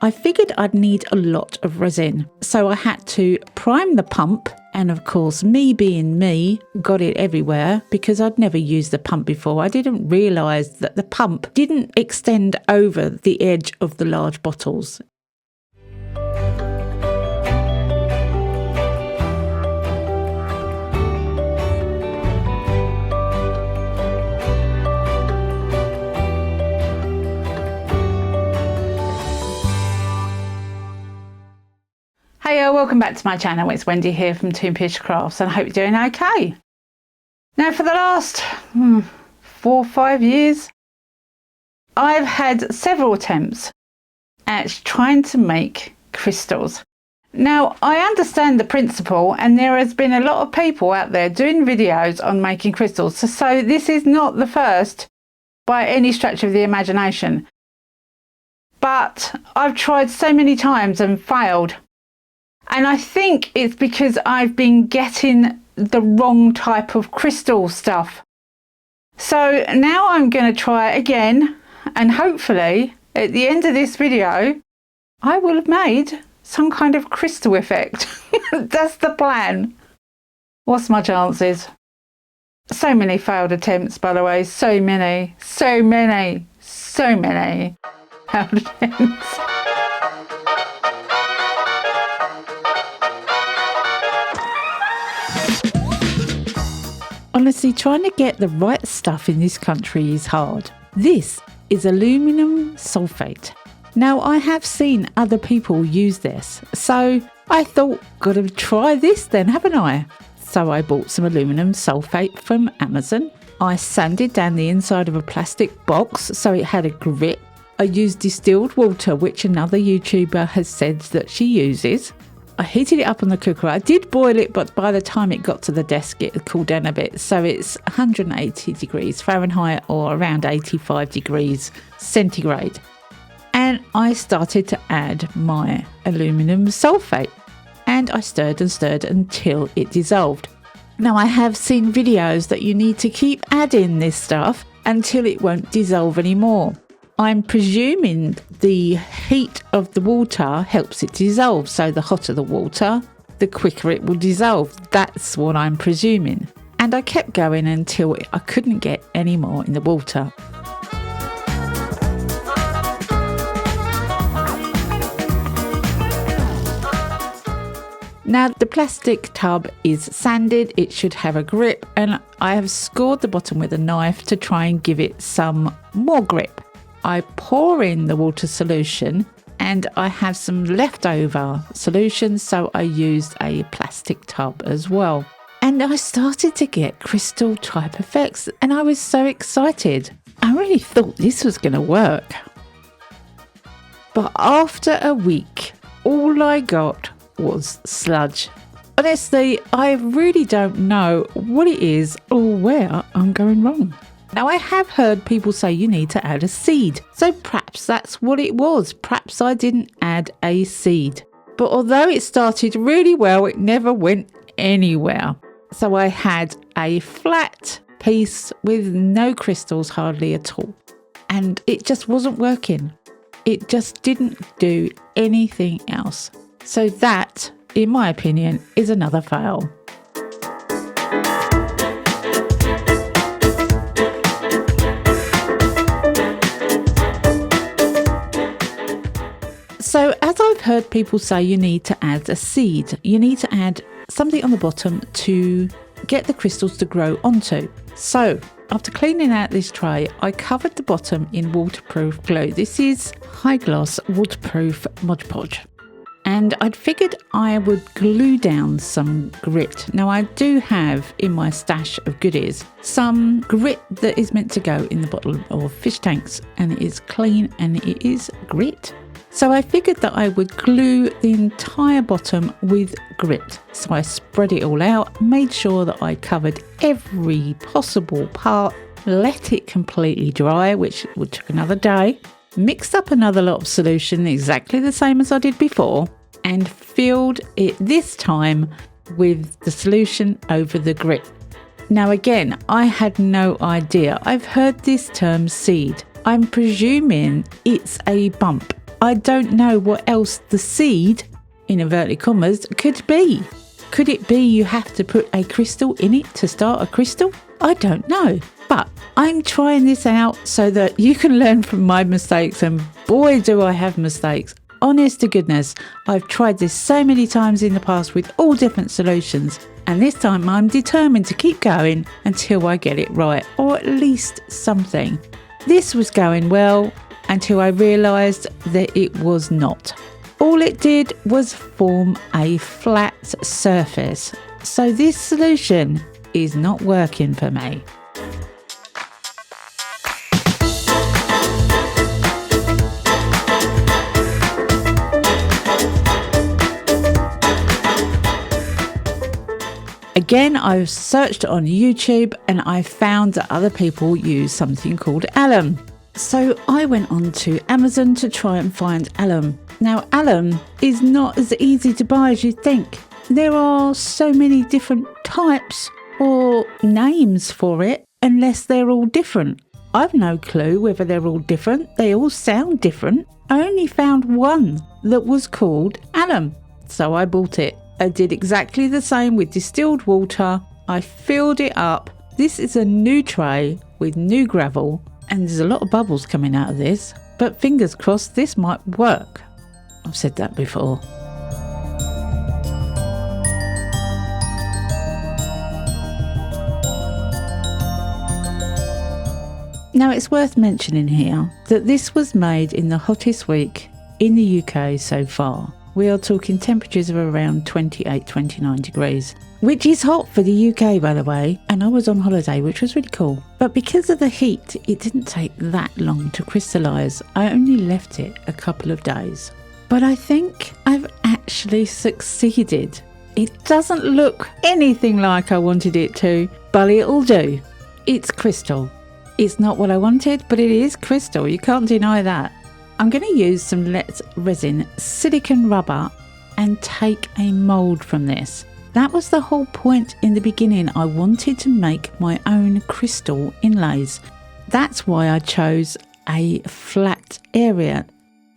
I figured I'd need a lot of resin, so I had to prime the pump, and of course, me being me, got it everywhere because I'd never used the pump before. I didn't realise that the pump didn't extend over the edge of the large bottles. Hiya, welcome back to my channel. It's Wendy here from Toonpish Crafts, and I hope you're doing okay. Now, for the last 4 or 5 years, I've had several attempts at trying to make crystals. Now, I understand the principle, and there has been a lot of people out there doing videos on making crystals, so this is not the first by any stretch of the imagination. But I've tried so many times and failed. And I think it's because I've been getting the wrong type of crystal stuff. So now I'm going to try again, and hopefully at the end of this video I will have made some kind of crystal effect. That's the plan. What's my chances? So many failed attempts, by the way. So many failed attempts. Honestly, trying to get the right stuff in this country is hard. This is aluminum sulfate. Now, I have seen other people use this, so I thought, gotta try this then, haven't I? So I bought some aluminum sulfate from Amazon. I sanded down the inside of a plastic box so it had a grip. I used distilled water, which another YouTuber has said that she uses. I heated it up on the cooker. I did boil it, but by the time it got to the desk, it had cooled down a bit. So it's 180 degrees Fahrenheit or around 85 degrees centigrade. And I started to add my aluminum sulfate. And I stirred and stirred until it dissolved. Now, I have seen videos that you need to keep adding this stuff until it won't dissolve anymore. I'm presuming the heat of the water helps it dissolve, so the hotter the water, the quicker it will dissolve. That's what I'm presuming. And I kept going until I couldn't get any more in the water. Now, the plastic tub is sanded, it should have a grip, and I have scored the bottom with a knife to try and give it some more grip. I pour in the water solution, and I have some leftover solution, so I used a plastic tub as well. And I started to get crystal type effects, and I was so excited. I really thought this was going to work. But after a week, all I got was sludge. Honestly, I really don't know what it is or where I'm going wrong. Now, I have heard people say you need to add a seed, so perhaps that's what it was. Perhaps I didn't add a seed. But although it started really well, it never went anywhere. So I had a flat piece with no crystals hardly at all. And it just wasn't working. It just didn't do anything else. So that, in my opinion, is another fail. So as I've heard people say, you need to add a seed. You need to add something on the bottom to get the crystals to grow onto. So after cleaning out this tray, I covered the bottom in waterproof glue. This is high gloss waterproof Mod Podge. And I'd figured I would glue down some grit. Now, I do have in my stash of goodies some grit that is meant to go in the bottle of fish tanks, and it is clean and it is grit. So I figured that I would glue the entire bottom with grit. So I spread it all out, made sure that I covered every possible part, let it completely dry, which would take another day, mixed up another lot of solution exactly the same as I did before, and filled it this time with the solution over the grit. Now again, I had no idea. I've heard this term seed. I'm presuming it's a bump I don't know what else the seed, in inverted commas, could be. Could it be you have to put a crystal in it to start a crystal? I don't know. But I'm trying this out so that you can learn from my mistakes, and boy do I have mistakes. Honest to goodness, I've tried this so many times in the past with all different solutions, and this time I'm determined to keep going until I get it right, or at least something. This was going well until I realised that it was not. All it did was form a flat surface, so this solution is not working for me. Again, I've searched on YouTube and I found that other people use something called alum. So I went on to Amazon to try and find alum. Now, alum is not as easy to buy as you think. There are so many different types or names for it, unless they're all different. I've no clue whether they're all different. They all sound different. I only found one that was called alum, so I bought it. I did exactly the same with distilled water. I filled it up. This is a new tray with new gravel, and there's a lot of bubbles coming out of this, but fingers crossed this might work. I've said that before. Now, it's worth mentioning here that this was made in the hottest week in the UK so far. We are talking temperatures of around 28, 29 degrees, which is hot for the UK, by the way, and I was on holiday, which was really cool. But because of the heat, it didn't take that long to crystallise. I only left it a couple of days. But I think I've actually succeeded. It doesn't look anything like I wanted it to, but it'll do. It's crystal. It's not what I wanted, but it is crystal. You can't deny that. I'm going to use some resin silicone rubber and take a mould from this. That was the whole point in the beginning. I wanted to make my own crystal inlays. That's why I chose a flat area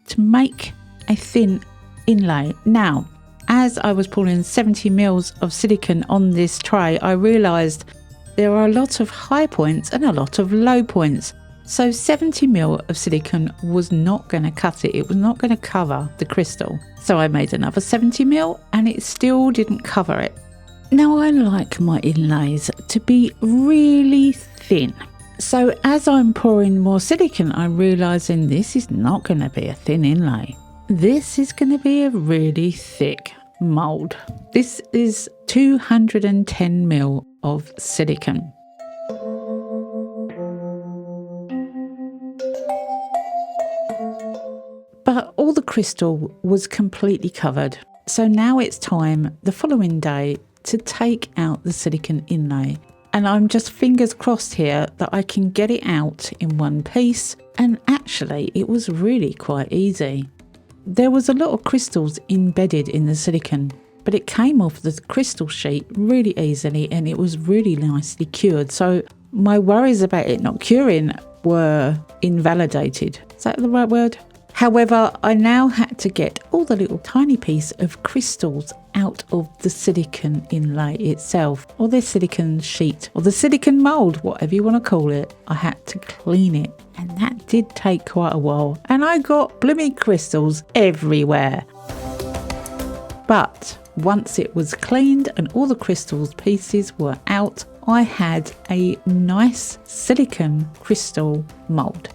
to make a thin inlay. Now, as I was pouring 70 mils of silicone on this tray, I realised there are a lot of high points and a lot of low points. So 70 mil of silicone was not going to cut it. It was not going to cover the crystal. So I made another 70 mil and it still didn't cover it. Now, I like my inlays to be really thin. So as I'm pouring more silicone, I'm realising this is not going to be a thin inlay. This is going to be a really thick mould. This is 210 mil of silicone. But all the crystal was completely covered. So now it's time, the following day, to take out the silicone inlay. And I'm just fingers crossed here that I can get it out in one piece. And actually, it was really quite easy. There was a lot of crystals embedded in the silicone, but it came off the crystal sheet really easily and it was really nicely cured. So my worries about it not curing were invalidated. Is that the right word? However, I now had to get all the little tiny piece of crystals out of the silicone inlay itself, or the silicone sheet, or the silicone mould, whatever you want to call it. I had to clean it, and that did take quite a while, and I got blooming crystals everywhere. But once it was cleaned and all the crystals pieces were out, I had a nice silicone crystal mould.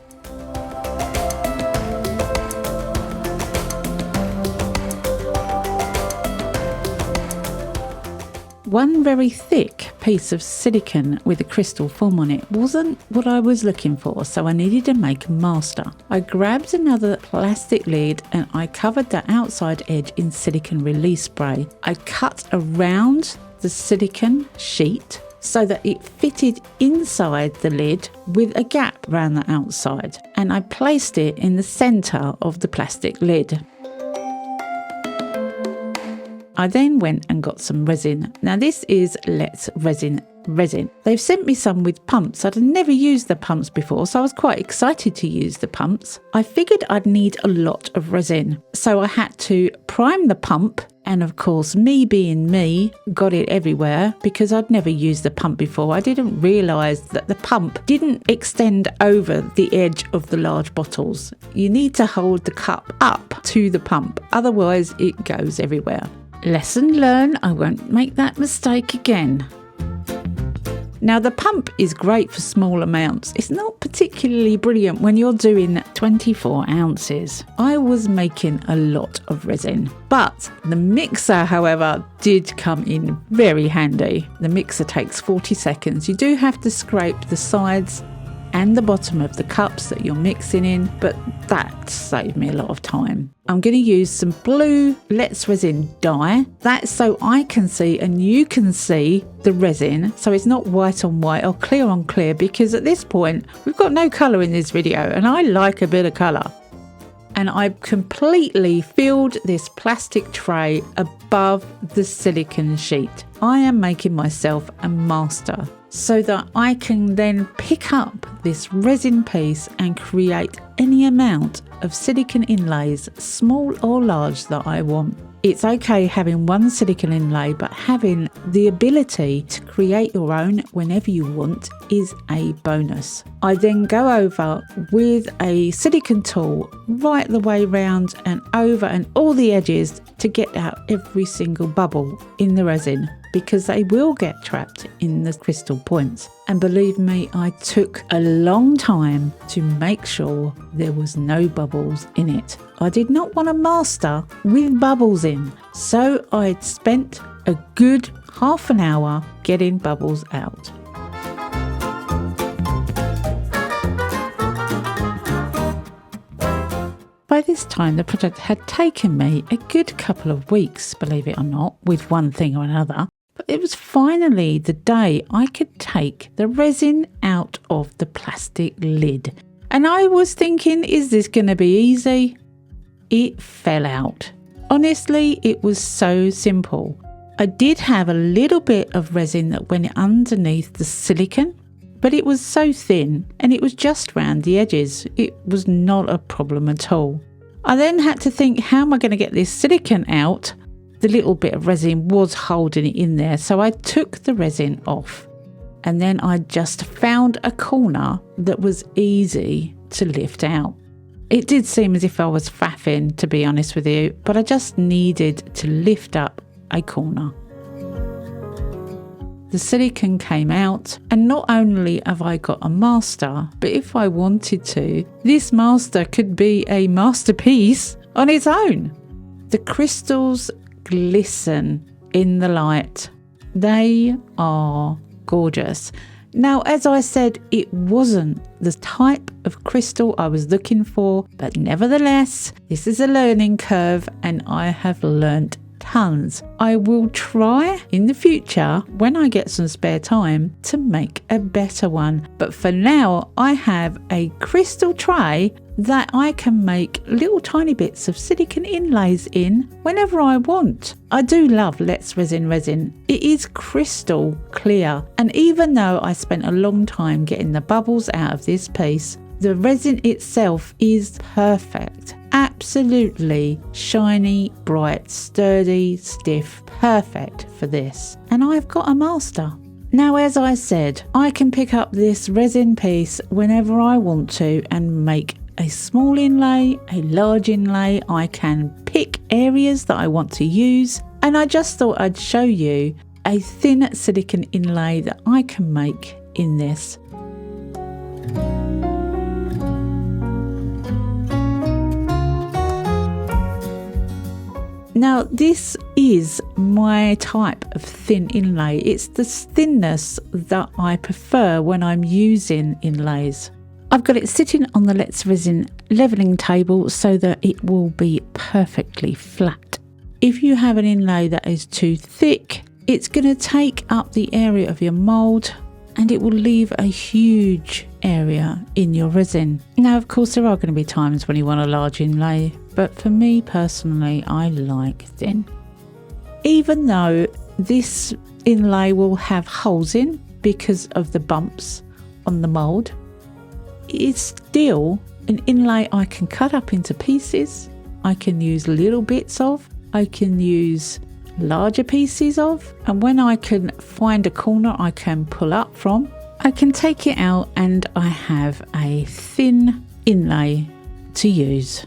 One very thick piece of silicone with a crystal form on it wasn't what I was looking for, so I needed to make a master. I grabbed another plastic lid and I covered the outside edge in silicone release spray. I cut around the silicone sheet so that it fitted inside the lid with a gap around the outside, and I placed it in the centre of the plastic lid. I then went and got some resin. Now this is Resin resin. They've sent me some with pumps. I'd never used the pumps before, so I was quite excited to use the pumps. I figured I'd need a lot of resin, so I had to prime the pump. And of course, me being me, got it everywhere because I'd never used the pump before. I didn't realise that the pump didn't extend over the edge of the large bottles. You need to hold the cup up to the pump, otherwise it goes everywhere. Lesson learned, I won't make that mistake again. Now the pump is great for small amounts. It's not particularly brilliant when you're doing 24 ounces. I was making a lot of resin, but the mixer, however, did come in very handy. The mixer takes 40 seconds. You do have to scrape the sides and the bottom of the cups that you're mixing in, but that saved me a lot of time. I'm going to use some blue Let's Resin dye. That's so I can see and you can see the resin, so it's not white on white or clear on clear, because at this point we've got no colour in this video and I like a bit of colour. And I completely filled this plastic tray above the silicone sheet. I am making myself a master so that I can then pick up this resin piece and create any amount of silicone inlays, small or large, that I want. It's okay having one silicone inlay, but having the ability to create your own whenever you want is a bonus. I then go over with a silicone tool right the way round and over and all the edges to get out every single bubble in the resin, because they will get trapped in the crystal points. And believe me, I took a long time to make sure there was no bubbles in it. I did not want a master with bubbles in, so I spent a good half an hour getting bubbles out. By this time, the project had taken me a good couple of weeks, believe it or not, with one thing or another. But it was finally the day I could take the resin out of the plastic lid. And I was thinking, is this going to be easy? It fell out. Honestly, it was so simple. I did have a little bit of resin that went underneath the silicone, but it was so thin and it was just round the edges. It was not a problem at all. I then had to think, how am I going to get this silicone out? The little bit of resin was holding it in there, so I took the resin off. And then I just found a corner that was easy to lift out. It did seem as if I was faffing, to be honest with you, but I just needed to lift up a corner. The silicone came out, and not only have I got a master, but if I wanted to, this master could be a masterpiece on its own. The crystals glisten in the light. They are gorgeous. Now, as I said, it wasn't the type of crystal I was looking for, but nevertheless, this is a learning curve and I have learnt tons. I will try in the future, when I get some spare time, to make a better one. But for now, I have a crystal tray that I can make little tiny bits of silicone inlays in whenever I want. I do love Let's Resin resin. It is crystal clear, and even though I spent a long time getting the bubbles out of this piece, the resin itself is perfect. Absolutely shiny, bright, sturdy, stiff, perfect for this. And I've got a master. Now, as I said, I can pick up this resin piece whenever I want to and make a small inlay, a large inlay. I can pick areas that I want to use, and I just thought I'd show you a thin silicone inlay that I can make in this. Now, this is my type of thin inlay. It's the thinness that I prefer when I'm using inlays. I've got it sitting on the Let's Resin levelling table so that it will be perfectly flat. If you have an inlay that is too thick, it's going to take up the area of your mould and it will leave a huge area in your resin. Now, of course, there are going to be times when you want a large inlay, but for me personally, I like thin. Even though this inlay will have holes in, because of the bumps on the mould. It's still an inlay I can cut up into pieces. I can use little bits of, I can use larger pieces of, and when I can find a corner I can pull up from, I can take it out and I have a thin inlay to use.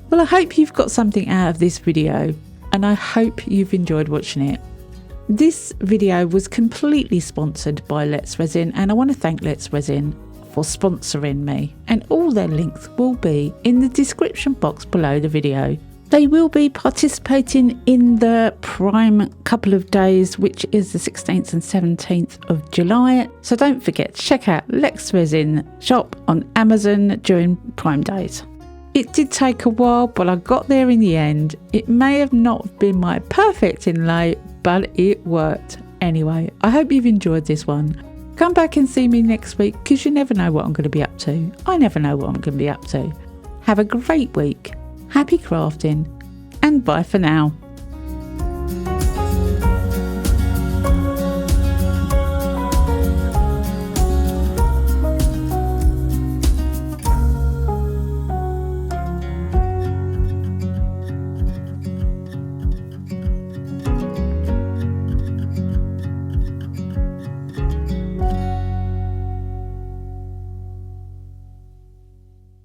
Well, I hope you've got something out of this video and I hope you've enjoyed watching it. This video was completely sponsored by Let's Resin, and I want to thank Let's Resin for sponsoring me, and all their links will be in the description box below the video. They will be participating in the Prime couple of days, which is the 16th and 17th of July. So don't forget to check out Let's Resin shop on Amazon during Prime days. It did take a while, but I got there in the end. It may have not been my perfect inlay, but it worked. Anyway, I hope you've enjoyed this one. Come back and see me next week, because you never know what I'm going to be up to. I never know what I'm going to be up to. Have a great week. Happy crafting, and bye for now.